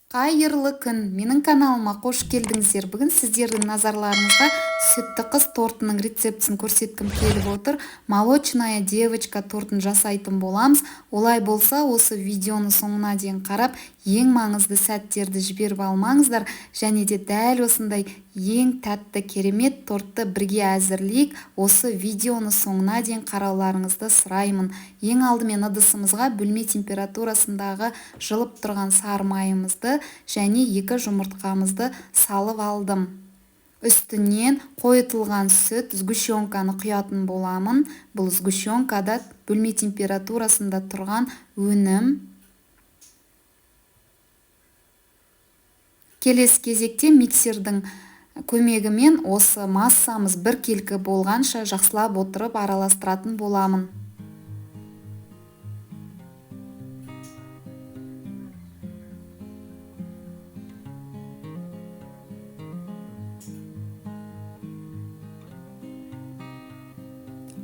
Қайырлы күн, менің каналыма қош келдіңіздер. Бүгін сіздердің назарларыңызға сүтті қыз тортының рецептісін көрсеткім келіп отыр. Молочная девочка тортын жасайтын боламыз. Олай болса, осы видеоны соңына дейін қарап, ең маңызды сәттерді жіберіп алмаңыздар. Және де дәл осындай ең тәтті керемет тортты бірге әзірлейік. Осы видеоны соңына дейін қарауларыңызды сұраймын. Ең алдымен ыдысымызға бөлме температурасындағы жылып тұрған сары майымызды және 2 жұмыртқамызды салып алдым. Үстінен қойытылған сүт сгущенканы құятын боламын. Бұл сгущенкада бөлме температурасында тұрған өнім. Келесі кезекте миксердің көмегімен осы массамыз бір келкі болғанша жақсылап отырып араластыратын боламын.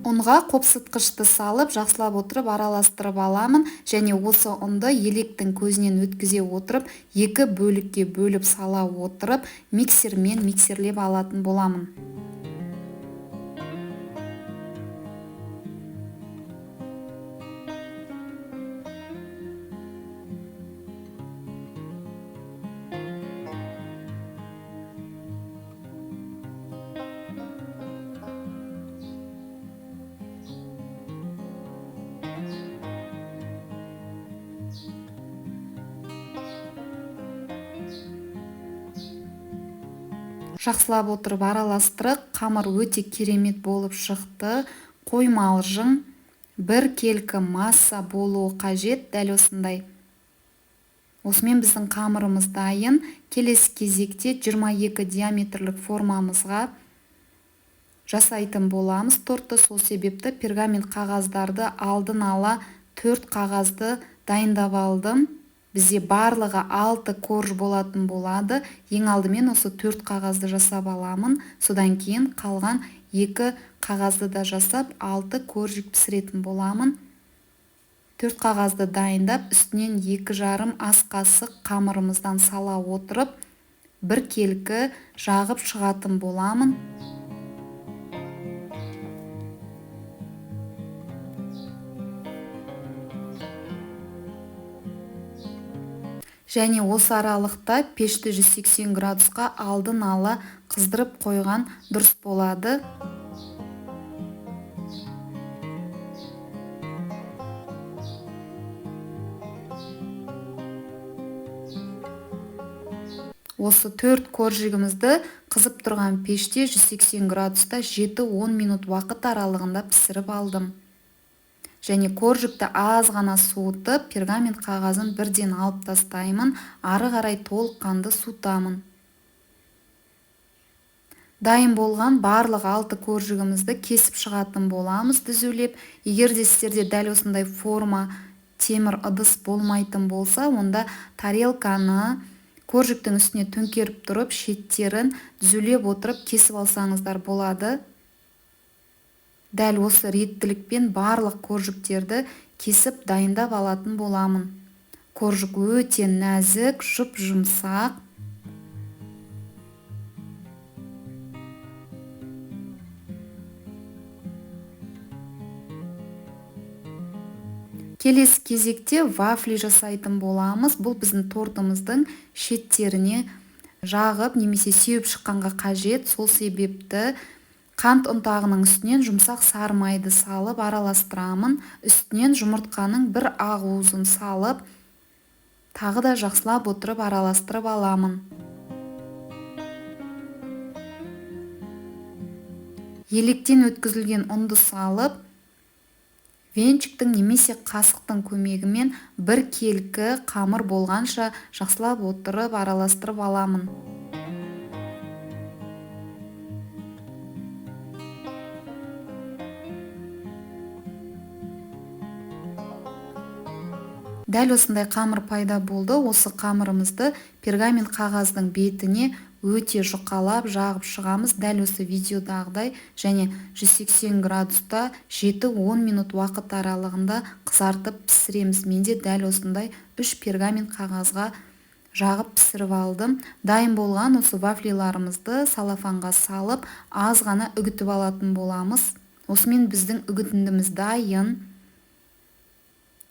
Ұнға қопсытқышты салып, жақсылап отырып араластырып аламын және осы ұнды електің көзінен өткізе отырып, 2 бөлікке бөліп сала отырып, миксермен миксерлеп алатын боламын. Жақсылап отырып араластырып, қамыр өте керемет болып шықты. Қоймалжың 1 келкі масса болуы қажет, дәл осындай. Осымен біздің қамырымыз дайын. Келесі кезекте 22 диаметрлік формамызға жасайтын боламыз тортты. Сол себепті пергамент қағаздарды алдын ала 4 қағазды дайындап алдым. Бізде барлығы 6 корж болатын болады. Ең алдымен осы 4 қағазды жасап аламын. Содан кейін қалған 2 қағазды да жасап 6 коржик пісіретін боламын. 4 қағазды дайындап, үстінен 2,5 ас қасық қамырымыздан сала отырып, 1 келкі жағып шығатын боламын. Және осы аралықта пешті 180 градусқа алдын ала қыздырып қойған дұрыс болады. Осы 4 коржигімізді қызып тұрған пеште 180 градуста 7-10 минут уақыт аралығында пісіріп алдым. Және коржикті аз ғана суытып, пергамент қағазын бірден алып тастаймын, ары қарай толыққанды суытамын. Дайын болған барлық 6 коржигімізді кесіп шығатын боламыз дүзулеп. Егер де сіздерде дәл осындай форма темір ыдыс болмайтын болса, онда тарелканы коржиктің үстіне төңкеріп тұрып, шеттерін дүзулеп отырып кесіп алсаңыздар болады. Дәл осы реттілікпен барлық коржиктерді кесіп дайындап алатын боламын. Коржик өте нәзік, жұп-жұмсақ. Келесі кезекте вафли жасайтын боламыз. Бұл біздің тортымыздың шеттеріне жағып немесе сеуіп шыққанға қажет. Сол себепті қант ұнтағының үстінен жұмсақ сары майды салып араластырамын. Үстінен жұмыртқаның 1 ақ уызын салып, тағы да жақсылап отырып араластырып аламын. Електен өткізілген ұнды салып, венчиктің немесе қасықтың көмегімен 1 келкі қамыр болғанша жақсылап отырып араластырып аламын. Дәл осындай қамыр пайда болды. Осы қамырымызды пергамент қағаздың бетіне өте жұқалап жағып шығамыз. Дәл осы видеодағыдай және 180 градуста 7-10 минут уақыт аралығында қызартып пісіреміз. Менде дәл осындай 3 пергамент қағазға жағып пісіріп алдым. Дайын болған осы вафлиларымызды салафанға салып, аз ғана үгітіп алатын боламыз. Осымен біздің үгітіндіміз дайын.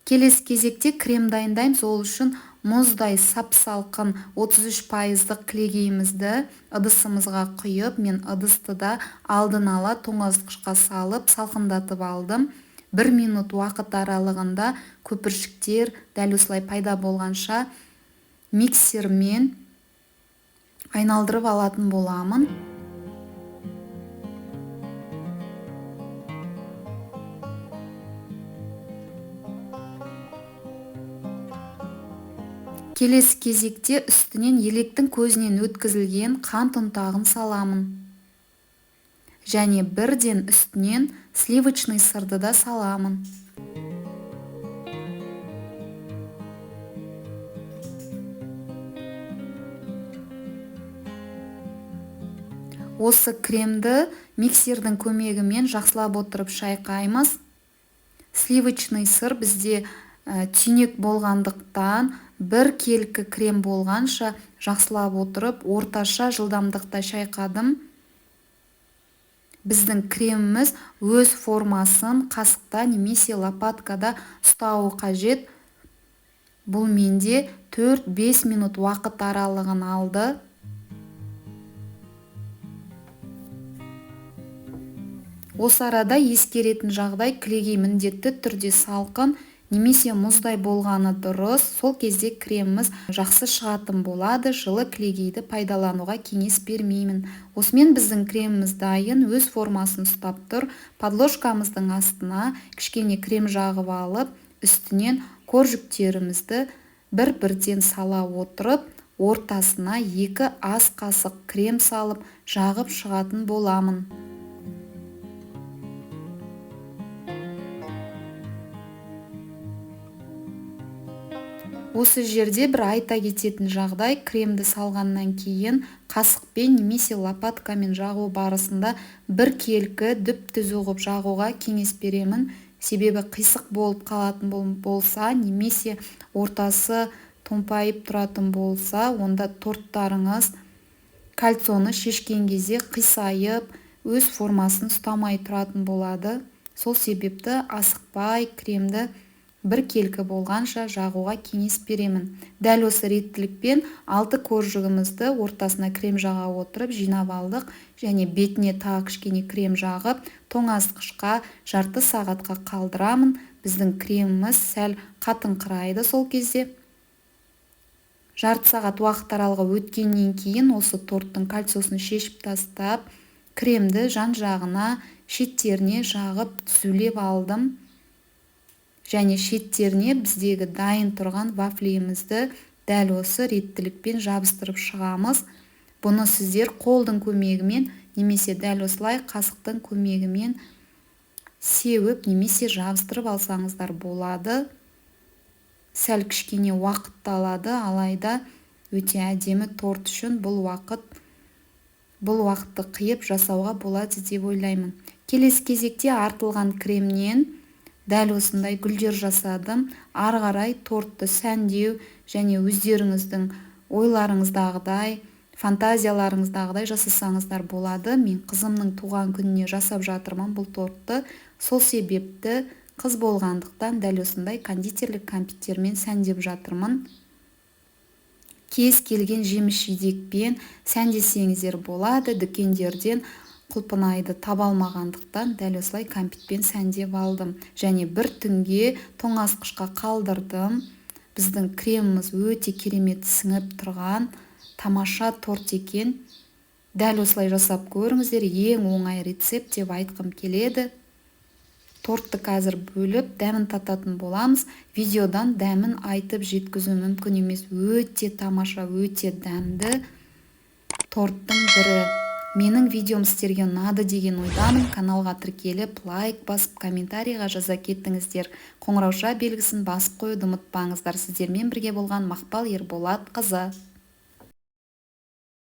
Келесі кезекте крем дайындаймыз. Ол үшін мұздай сап-салқын 33%-лық кілегейімізді ыдысымызға құйып, мен ыдысты да алдын ала тоңазытқышқа салып салқындатып алдым. 1 минут уақыт аралығында көпіршіктер дәл осылай пайда болғанша миксермен айналдырып алатын боламын. Келесі кезекте үстінен електің көзінен өткізілген қант ұнтағын саламын. Және бірден үстінен сливочный сырды да саламын. Осы кремді миксердің көмегімен жақсылап отырып шайқаймыз. Сливочный сыр бізде түйнек болғандықтан бір келкі крем болғанша жақсылап отырып орташа жылдамдықта шайқадым. Біздің креміміз өз формасын қасықта немесе лопаткада ұстауы қажет. Бұл менде 4-5 минут уақыт аралығын алды. Осы арада ескеретін жағдай, кілегей міндетті түрде салқын немесе мұздай болғаны дұрыс. Сол кезде креміміз жақсы шығатын болады. Жылы кілегейді пайдалануға кеңес бермеймін. Осымен біздің креміміз дайын, өз формасын ұстап тұр. Подложкамыздың астына кішкене крем жағып алып, үстінен коржіктерімізді бір-бірден сала отырып, ортасына 2 ас қасық крем салып, жағып шығатын боламын. Осы жерде бір айта кететін жағдай, кремді салғаннан кейін қасықпен немесе лопаткамен жағу барысында бір келкі дүп-түзу ғып жағуға кеңес беремін. Себебі қисық болып қалатын болса, немесе ортасы томпайып тұратын болса, онда торттарыңыз кальцоны шешкен кезде қисайып, өз формасын ұстамай тұратын болады. Сол себепті асықпай кремді бір келкі болғанша жағуға кеңес беремін. Дәл осы реттілікпен 6 коржығымызды ортасына крем жаға отырып жинап алдық, және бетіне тағы кішкене крем жағып, тоңазытқышқа жарты сағатқа қалдырамын. Біздің креміміз сәл қатыңқырайды сол кезде. Жарты сағат уақыт аралығы өткеннен кейін осы торттың кальцосын шешіп тастап, кремді жан-жағына, шеттеріне жағып түзулеп алдым. Және шеттеріне біздегі дайын тұрған вафлиімізді дәл осы реттілікпен жабыстырып шығамыз. Бұны сіздер қолдың көмегімен немесе дәл осылай қасықтың көмегімен сеуіп немесе жабыстырып алсаңыздар болады. Сәл кішкене уақыт алады, алайда өте әдемі торт үшін бұл уақытты қиып жасауға болады деп ойлаймын. Келесі кезекте артылған кремнен дәл осындай гүлдер жасадым. Ары қарай тортты сәндеу және өздеріңіздің ойларыңыздағыдай, фантазияларыңыздағыдай жасасаңыздар болады. Мен қызымның туған күніне жасап жатырмын бұл тортты. Сол себепті қыз болғандықтан дәл осындай кондитерлік кәмпиттермен сәндеп жатырмын. Кез келген жеміс-жидекпен сәндесеңіздер болады. Дүкендерден құлпынайды таба алмағандықтан дәл осылай кәмпитпен сәндеп алдым. Және бір түнге тоңазытқышқа қалдырдым. Біздің креміміз өте керемет сіңіп тұрған тамаша торт екен. Дәл осылай жасап көріңіздер, ең оңай рецепт деп айтқым келеді. Тортты қазір бөліп, дәмін тататын боламыз. Видеодан дәмін айтып жеткізу мүмкін емес. Өте тамаша, өте дәмді торттың бірі. Менің видеом сіздерге ұнады деген ойдамын. Каналға тіркеліп, лайк басып, комментарийға жаза кеттіңіздер. Қоңырауша белгісін басып қоюды ұмытпаңыздар. Сіздермен бірге болған Мақпал Ерболатқызы.